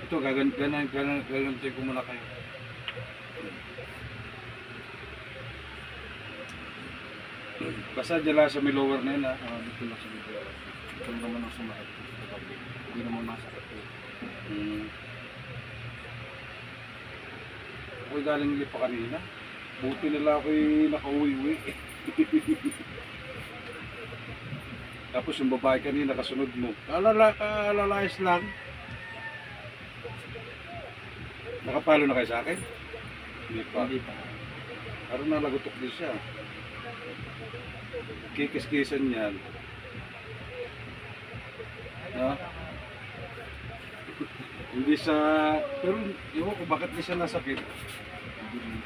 Ito, gaganti ko muna kayo. Basta dyan sa may lower na yun, ha? Dito lang sa video. Ito naman ang sumakit. Hindi naman masakit. Ako'y galing lipa kanina. Buti nila ako'y nakauwi-uwi. Tapos yung babae kanina kasunod mo. Kalalayas lang. Nakapalo na kayo sa akin? Hindi pa. Hindi pa. Parang nalagutok din siya. Kikis-kisan yan. No? Hindi sa... Pero ewan ko bakit di siya nasakit.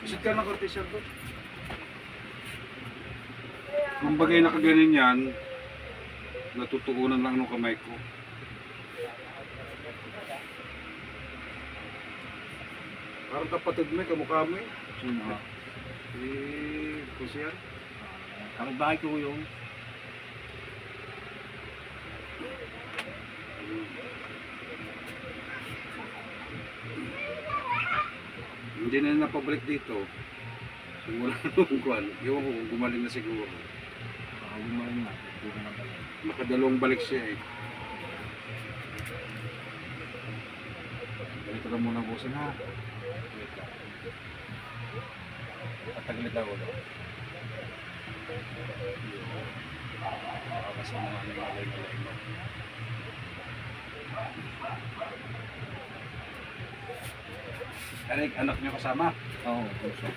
Sit ka na konti siya doon. Kung bagay nakaganin yan, natutuunan lang ng kamay ko. Parang kapatid mo, kamukha mo eh. Sino ha? Kung siya. Kapit bahay ko yung Hindi na napabalik dito. Simula nung kuwan. Ewan ko kung gumaling na siguro. gumaling na. Hindi ko na balik. Makadalawang balik siya eh. Ganito lang muna busin ha. Wait lang. Pataglit ako daw. Kasi mga malay-malay mo. Eric, anak niyo kasama? Oo, puso.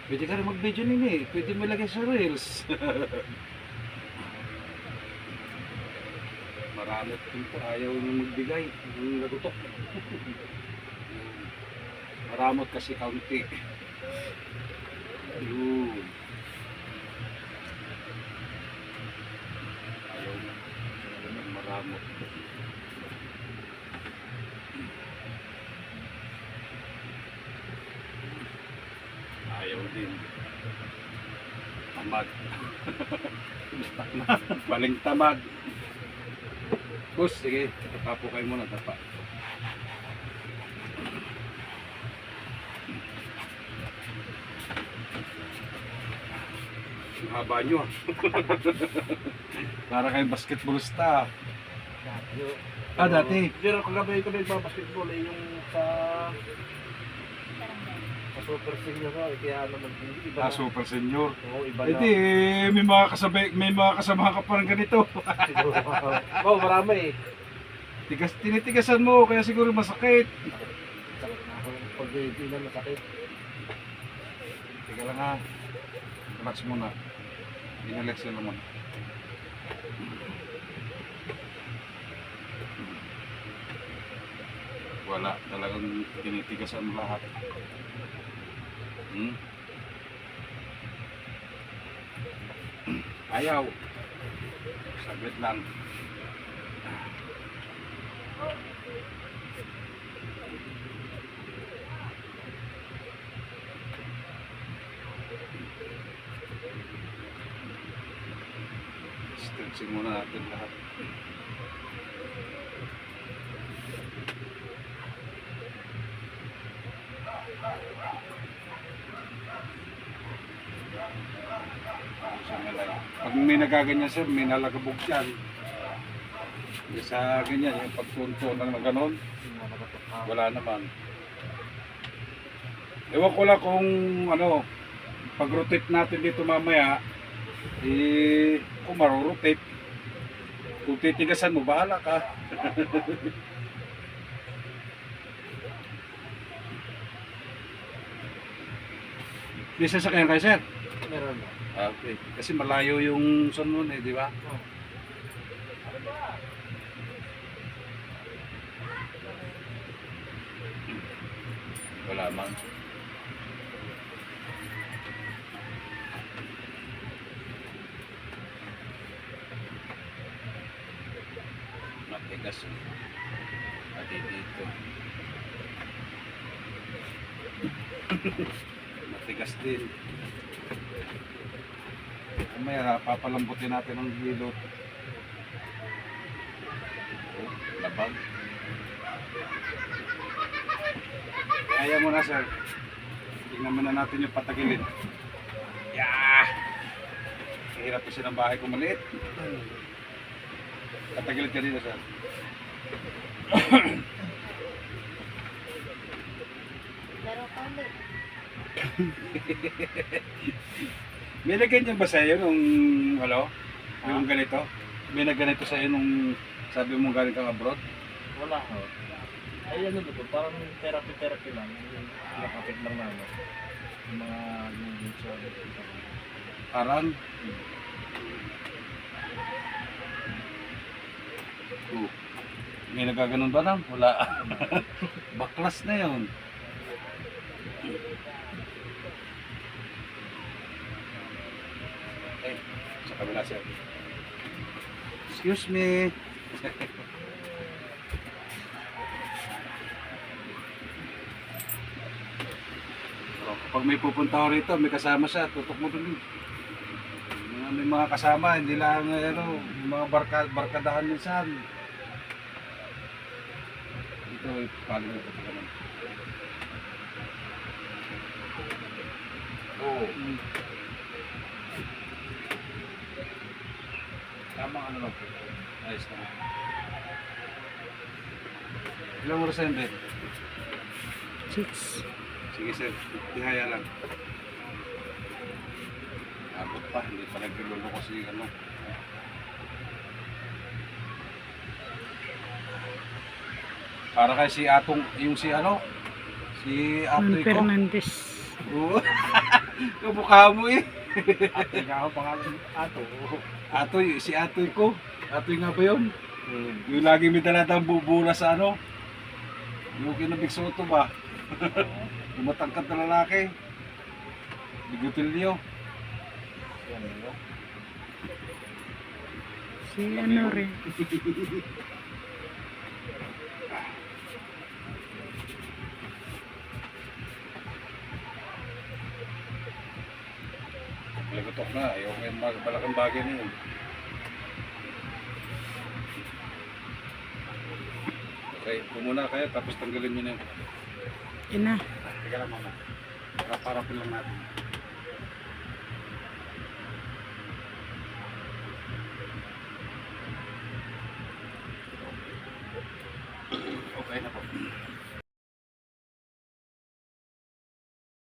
Pwede ka rin mag-video nini eh. Pwede mo ilagay sa reels. Maramot po. Ayaw nyo magbigay. Yung nagutok. Maramot kasi kaunti. Ayun. Ayaw na. Maramot. Ayaw din. Tamad. Baling tamad. Boss, sige. Tapo kayo muna. Tapa. Ang haba nyo ah. Para kayong basketballista. Dati. Pero kagabay ko din basketball eh, yung sa super senior ko, kaya naman iba na. Super senior. Oo, iba Eh na. di, may mga kasama ka parang ganito. Oo, marami eh. Tinitigasan mo, kaya siguro masakit. Sakit na ako. Pag hindi na masakit. Teka lang ha. Relax muna. Inalex na naman. Wala. Talagang tinitigasan mo lahat. Ayaw. Saglit lang. Stretching muna natin lahat. Pag may nagaganyan sir, may nalagabog dyan. Sa ganyan, yung pagtunto ng ganon, wala naman. Ewan ko lang kung ano, pag-rotate natin dito mamaya, kung marurotate, kung titigasan mo, bahala ka. May sasakyan kayo sir? Meron na. Okay. Kasi malayo yung sunod eh, di ba? Oo. Wala man. Matigas. Pati dito. Matigas din. Mamaya, papalambutin natin ang hilot. Oh, labag. Kaya mo na, sir. Tingnan muna natin yung patagilid. Yeah! Mahirap kasi ng bahay ko maliit. Patagilid ka dito, sir. Laro ka ulit. May nagganyan ba sa'yo nung, ano, yung ganito? May nagganito sa'yo nung sabi mo galing kang abroad? Wala ho. Ay ano dito, parang therapy lang. Yung nakapit lang namin. Yung mga yung sa Parang? Oh. May nagaganon ba lang? Wala. Baklas na yun. Eh, sa kabila sir. Excuse me. Kapag may pupunta ko rito, may kasama siya, tutok mo dun. May mga kasama, hindi lang ano, mga barkadahan minsan. Ito, paling ito ka naman. Oo. Tama ano lang po. Ayos naman. Ilang oras na yun, Ben? 6. Sige sir, tihaya lang. Abot pa, hindi pa nagpilulo kasi ano. Para kay si Atong, yung si ano, si Atoy ko. Fernandez. Oo. Kamukha mo eh. ate nga ako pangalan ato. Atoy, si Atoy ko. Atoy nga ba yun? Yung lagi may dalatang bubula sa ano. Yung kinabig soto ba? Yung matangkad na lalaki. Bigotilyo. Yan no. Si ano rin. Lagotok na. Ayaw ko yung balakang bagay na yun. Okay, kumuna kayo tapos tanggalin nyo na yun. Yun na. Teka lang mama. Para lang natin.